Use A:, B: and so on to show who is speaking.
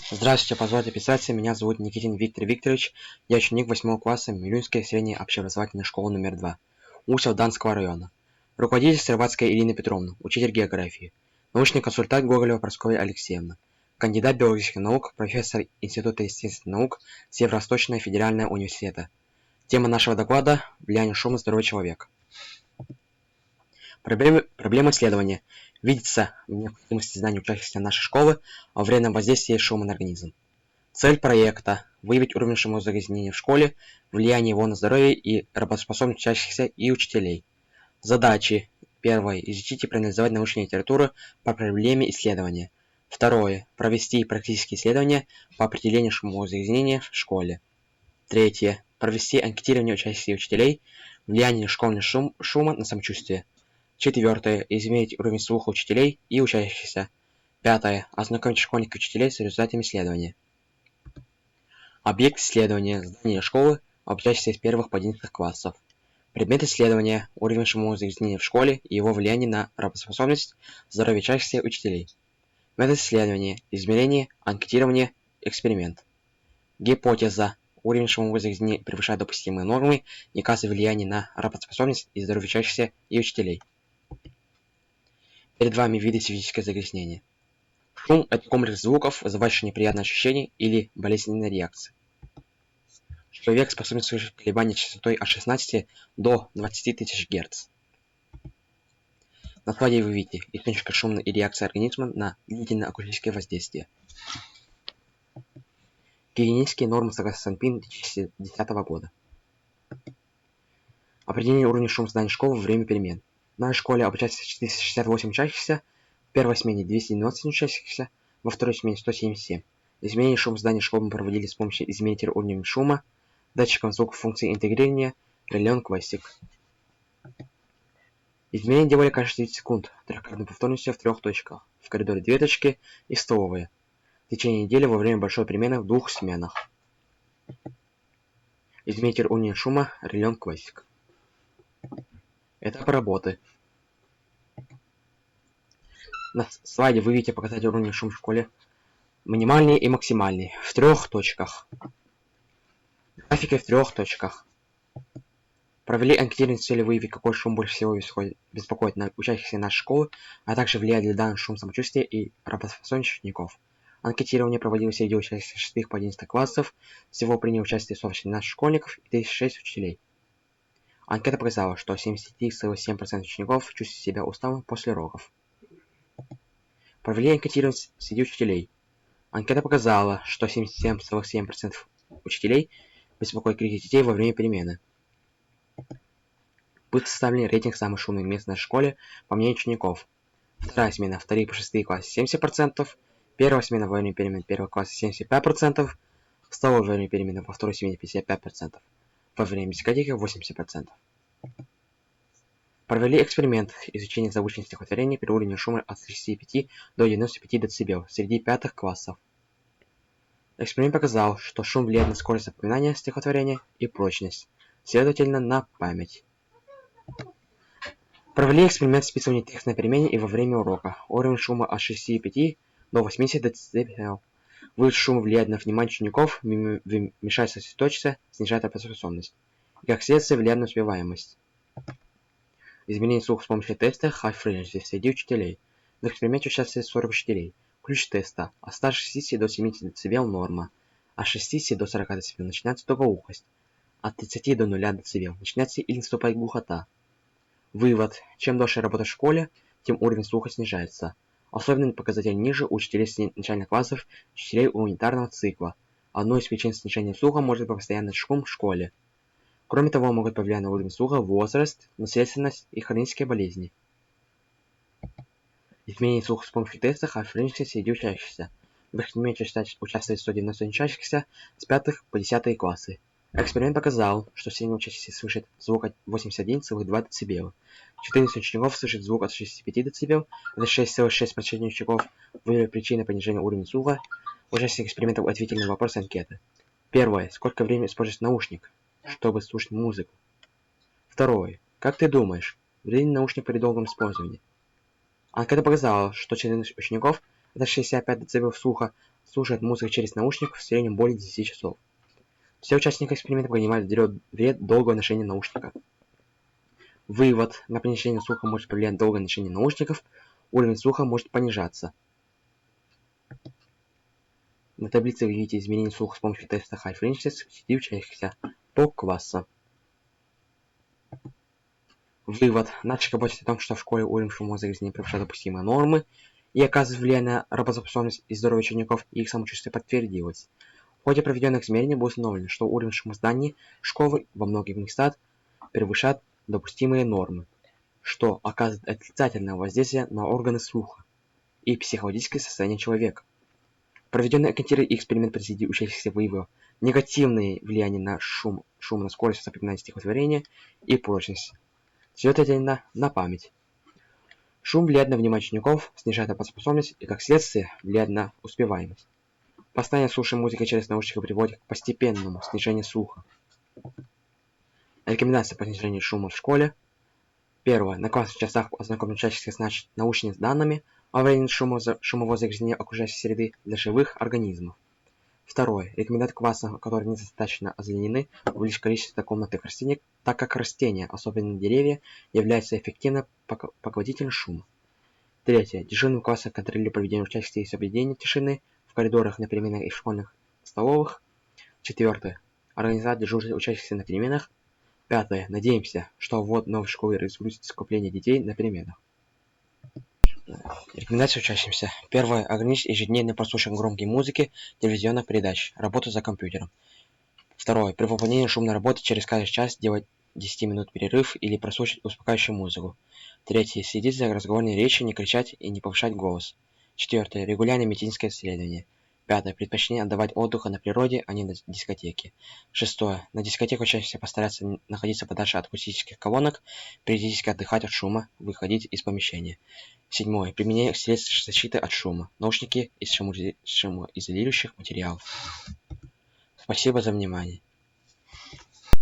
A: Здравствуйте, позвольте представиться, меня зовут Никитин Виктор Викторович, я ученик 8 класса Милюнской средней общеобразовательной школы номер 2, Усть-Алданского района. Руководитель Стрелбацкая Ирина Петровна, учитель географии, научный консультант Гоголева Прасковья Алексеевна, кандидат биологических наук, профессор Института естественных наук Северо-Восточного федерального университета. Тема нашего доклада – влияние шума на здоровье человека. Проблема исследования. Видится в необходимости знания учащихся нашей школы о вредном воздействии шума на организм. Цель проекта – выявить уровень шумозагрязнения в школе, влияние его на здоровье и работоспособность учащихся и учителей. Задачи. Первое. Изучить и проанализовать научную литературу по проблеме исследования. Второе. Провести практические исследования по определению шумозагрязнения в школе. Третье. Провести анкетирование учащихся и учителей, влияние школьного шума на самочувствие. Четвертое. Измерить уровень слуха учителей и учащихся. Пятое. Ознакомить школьников и учителей с результатами исследования. Объект исследования – здание школы, обучающихся с 1 по 11 классов. Предмет исследования – уровень шумозагрязнения в школе и его влияние на работоспособность, здоровье учащихся и учителей. Метод исследования – измерение, анкетирование, эксперимент. Гипотеза – уровень шумозагрязнения превышает допустимые нормы и оказывает влияние на работоспособность и здоровье учащихся и учителей. Перед вами виды физического загрязнения. Шум – это комплекс звуков, вызывающий неприятные ощущения или болезненные реакции. Человек способен слышать колебания частотой от 16 до 20 тысяч Гц. На слайде вы видите источник шума и реакции организма на длительное акустическое воздействие. Гигиенические нормы согласно Санпин 2010 года. Определение уровня шума зданий школы во время перемен. В нашей школе обучается 468 учащихся, в первой смене 290 учащихся, во второй смене 177. Измерение шума зданий школы мы проводили с помощью измерителя уровня шума, датчиком звука функции интегрирования, Релион Классик. Измерения делали каждые 9 секунд, трехкратной повторностью в 3 точках, в коридоре 2 точки и в столовой. В течение недели во время большой перемены в 2 сменах. Измеритель уровня шума Релион Классик. Этап работы. На слайде вы видите показатель уровня шума в школе минимальный и максимальный в 3 точках. Графики в 3 точках. Провели анкетирование с целью выявить, какой шум больше всего беспокоит учащихся нашей школы, а также влияет ли данный шум самочувствия и работоспособность учеников. Анкетирование проводилось среди учащихся 6 по 11 классов, всего приняли участие 118 школьников и 36 учителей. Анкета показала, что 73,7% учеников чувствуют себя усталым после уроков. Провели анкетирование среди учителей. Анкета показала, что 77,7% учителей беспокоит крики детей во время перемены. Был составлен рейтинг самых шумных мест в нашей школе по мнению учеников. Вторая смена, 2 по 6 классы 70%, первая смена во время перемен 1 класса 75%, вторая во время перемены во второй смене 55%, во время дискотеки 80%. Провели эксперимент изучения заученных стихотворений при уровне шума от 35 до 95 дБ среди 5 классов. Эксперимент показал, что шум влияет на скорость запоминания стихотворения и прочность, следовательно, на память. Провели эксперимент списывания текста на перемене и во время урока. Уровень шума от 65 до 80 дБ. Высший шум влияет на внимание учеников, мешает сосредоточиться, снижает работоспособность. И как следствие влияет на успеваемость. Изменение слуха с помощью теста High Frequency среди учителей. В эксперименте участвует 40 учителей. Ключ теста от 160 до 70 дБ норма. От 60 до 40 дБ начинается тугоухость. От 30 до 0 дБ начинается или наступает глухота. Вывод. Чем дольше работать в школе, тем уровень слуха снижается. Особенный показатель ниже у учителей с начальных классов, учителей гуманитарного цикла. Одной из причин снижения слуха может быть постоянный шум в школе. Кроме того, могут повлиять на уровень слуха возраст, наследственность и хронические болезни. Изменение слуха с помощью теста High Frequency среди учащихся. В эксперименте участвует 190 учащихся с 5 по 10 классы. Эксперимент показал, что средний учащийся слышит звук от 81,2 дБ. 14 учеников слышат звук от 65 дБ. Это 6,6% учеников выбрали причины понижения уровня слуха. Участники эксперимента ответили на вопросы анкеты. Первое. Сколько времени используется наушник, чтобы слушать музыку? Второе. Как ты думаешь, вреден наушник при долгом использовании? Анкета показала, что 14 учеников, это 65 дБ слуха, слушает музыку через наушник в среднем более 10 часов. Все участники эксперимента понимают вред долгого ношения наушника. Вывод. На понижение слуха может повлиять долгое ношение наушников. Уровень слуха может понижаться. На таблице вы видите изменение слуха с помощью теста High Frequency среди учащихся по класса. Вывод. Начали работать о том, что в школе уровень шумового загрязнения превышает допустимые нормы и оказывает влияние на работоспособность и здоровье учеников, и их самочувствие подтвердилось. В ходе проведенных измерений было установлено, что уровень шума зданий школы во многих местах превышает допустимые нормы, что оказывает отрицательное воздействие на органы слуха и психологическое состояние человека. Проведенный эксперимент среди учащихся выявил негативные влияния на шум, на скорость запоминания стихотворения и прочность. Все это на память. Шум влияет на внимание учеников, снижает работоспособность и, как следствие, влияет на успеваемость. Постоянное слушание музыки через наушники приводит к постепенному снижению слуха. Рекомендации по снижению шума в школе. Первое. На классных часах ознакомить учащихся с научными данными о влиянии шумового загрязнения окружающей среды для живых организмов. Второе. Рекомендовать классам, которые недостаточно озеленены, увеличить количество комнатных растений, так как растения, особенно деревья, являются эффективным поглотителем шума. Третье. Дежурным классом контролирует проведение учащихся и соблюдение тишины в коридорах, на переменах и в школьных столовых. Четвертое. Организовать дежурство учащихся на переменах. Пятое. Надеемся, что ввод новой школы разгрузит скопление детей на переменах. Рекомендации учащимся. Первое. Ограничить ежедневное прослушивание громкой музыки, телевизионных передач, работу за компьютером. Второе. При выполнении шумной работы через каждый час делать 10 минут перерыв или прослушать успокаивающую музыку. Третье. Следить за разговорной речью, не кричать и не повышать голос. Четвертое. Регулярное медицинское исследование. Пятое. Предпочтение отдавать отдыху на природе, а не на дискотеке. Шестое. На дискотеку учащихся постараться находиться подальше от акустических колонок, периодически отдыхать от шума, выходить из помещения. Седьмое. Применение средств защиты от шума. Наушники из шумоизолирующих материалов. Спасибо за внимание.